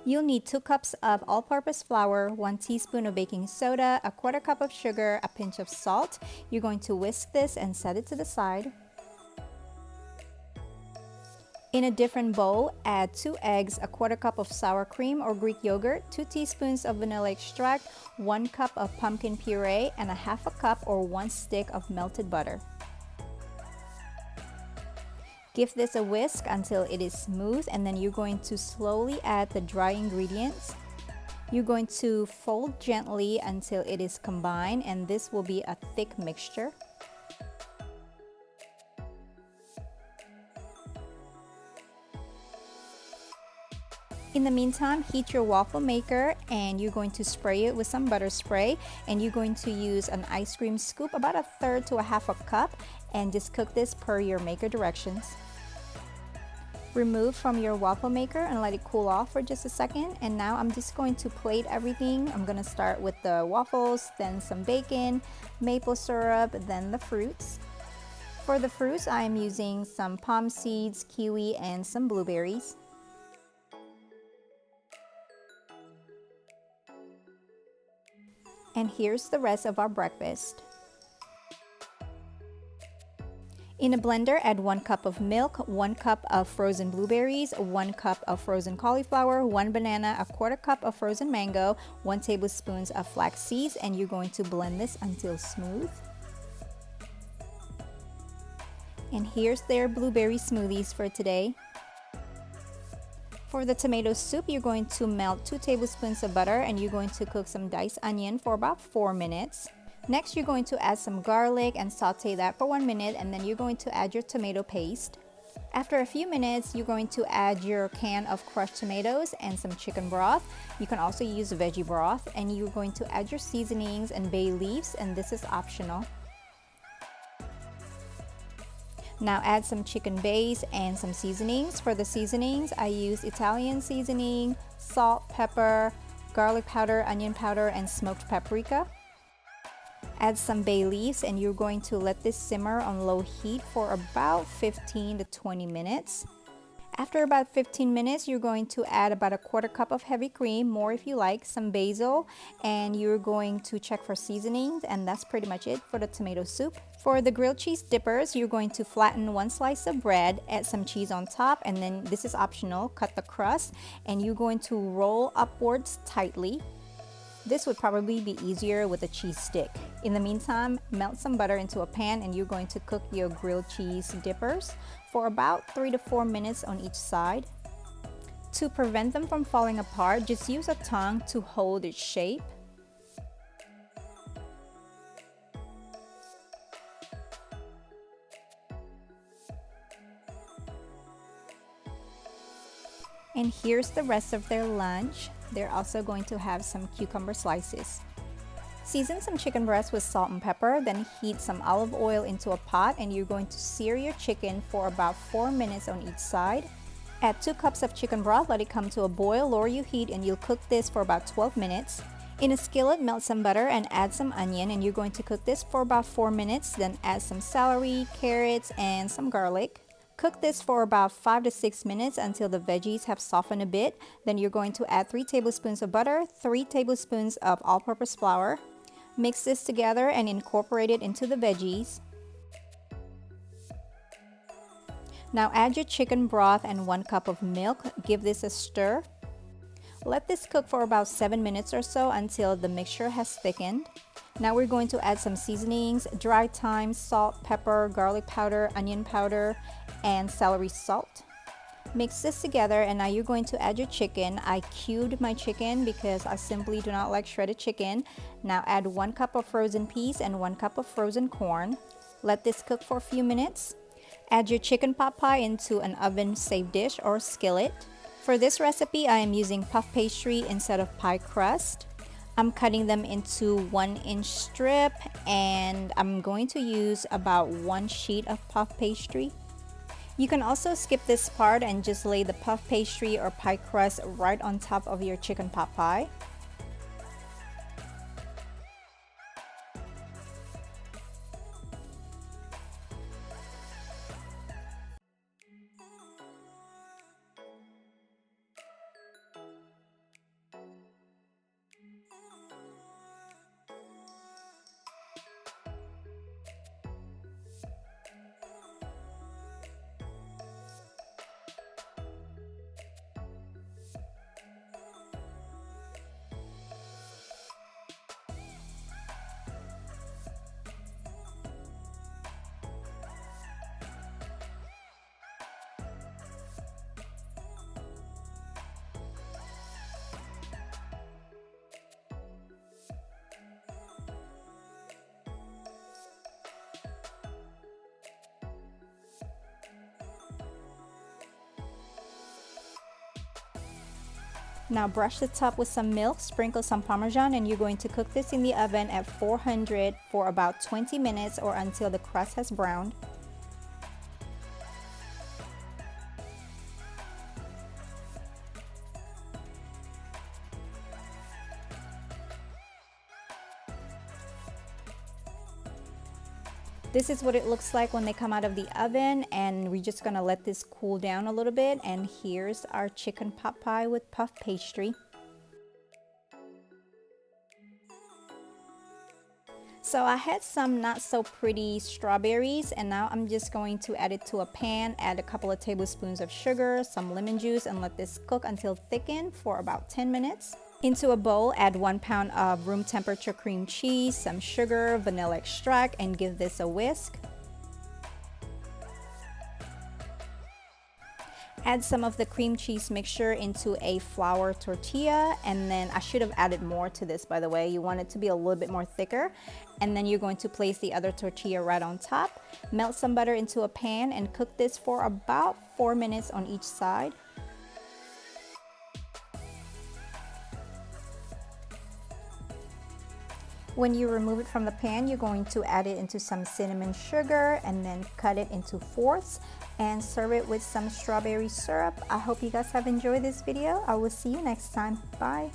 You'll need 2 cups of all-purpose flour, 1 teaspoon of baking soda, a 1/4 cup of sugar, a pinch of salt. You're going to whisk this and set it to the side. In a different bowl, add 2 eggs, a 1/4 cup of sour cream or Greek yogurt, 2 teaspoons of vanilla extract, 1 cup of pumpkin puree, and a 1/2 cup or 1 stick of melted butter. Give this a whisk until it is smooth, and then you're going to slowly add the dry ingredients. You're going to fold gently until it is combined, and this will be a thick mixture. In the meantime, heat your waffle maker and you're going to spray it with some butter spray, and you're going to use an ice cream scoop, about 1/3 to 1/2 cup, and just cook this per your maker directions. Remove from your waffle maker and let it cool off for just a second. And now I'm just going to plate everything. I'm going to start with the waffles, then some bacon, maple syrup, then the fruits. For the fruits, I am using some palm seeds, kiwi, and some blueberries. And here's the rest of our breakfast. In a blender, add 1 cup of milk, 1 cup of frozen blueberries, 1 cup of frozen cauliflower, 1 banana, a 1/4 cup of frozen mango, 1 tablespoon of flax seeds, and you're going to blend this until smooth. And here's their blueberry smoothies for today. For the tomato soup, you're going to melt 2 tablespoons of butter, and you're going to cook some diced onion for about 4 minutes. Next, you're going to add some garlic and saute that for 1 minute, and then you're going to add your tomato paste. After a few minutes, you're going to add your can of crushed tomatoes and some chicken broth. You can also use veggie broth, and you're going to add your seasonings and bay leaves, and this is optional. Now add some chicken base and some seasonings. For the seasonings, I use Italian seasoning, salt, pepper, garlic powder, onion powder, and smoked paprika. Add some bay leaves, and you're going to let this simmer on low heat for about 15 to 20 minutes. After about 15 minutes, you're going to add about a 1/4 cup of heavy cream, more if you like, some basil, and you're going to check for seasonings, and that's pretty much it for the tomato soup. For the grilled cheese dippers, you're going to flatten 1 slice of bread, add some cheese on top, and then this is optional, cut the crust, and you're going to roll upwards tightly. This would probably be easier with a cheese stick. In the meantime, melt some butter into a pan, and you're going to cook your grilled cheese dippers for about 3 to 4 minutes on each side. To prevent them from falling apart, just use a tongue to hold its shape. And here's the rest of their lunch. They're also going to have some cucumber slices. Season some chicken breast with salt and pepper, then heat some olive oil into a pot, and you're going to sear your chicken for about 4 minutes on each side. Add 2 cups of chicken broth, let it come to a boil, lower your heat, and you'll cook this for about 12 minutes. In a skillet, melt some butter and add some onion, and you're going to cook this for about 4 minutes, then add some celery, carrots, and some garlic. Cook this for about 5 to 6 minutes until the veggies have softened a bit. Then you're going to add 3 tablespoons of butter, 3 tablespoons of all-purpose flour. Mix this together and incorporate it into the veggies. Now add your chicken broth and 1 cup of milk. Give this a stir. Let this cook for about 7 minutes or so until the mixture has thickened. Now we're going to add some seasonings, dry thyme, salt, pepper, garlic powder, onion powder, and celery salt. Mix this together, and now you're going to add your chicken. I cubed my chicken because I simply do not like shredded chicken. Now add 1 cup of frozen peas and 1 cup of frozen corn. Let this cook for a few minutes. Add your chicken pot pie into an oven-safe dish or skillet. For this recipe, I am using puff pastry instead of pie crust. I'm cutting them into 1-inch strip, and I'm going to use about 1 sheet of puff pastry. You can also skip this part and just lay the puff pastry or pie crust right on top of your chicken pot pie. Now brush the top with some milk, sprinkle some Parmesan, and you're going to cook this in the oven at 400 for about 20 minutes or until the crust has browned. This is what it looks like when they come out of the oven, and we're just gonna let this cool down a little bit. And here's our chicken pot pie with puff pastry. So I had some not so pretty strawberries, and now I'm just going to add it to a pan, add a couple of tablespoons of sugar, some lemon juice, and let this cook until thickened for about 10 minutes. Into a bowl, add 1 pound of room temperature cream cheese, some sugar, vanilla extract, and give this a whisk. Add some of the cream cheese mixture into a flour tortilla, and then I should have added more to this, by the way. You want it to be a little bit more thicker. And then you're going to place the other tortilla right on top. Melt some butter into a pan and cook this for about 4 minutes on each side. When you remove it from the pan, you're going to add it into some cinnamon sugar and then cut it into fourths and serve it with some strawberry syrup. I hope you guys have enjoyed this video. I will see you next time. Bye.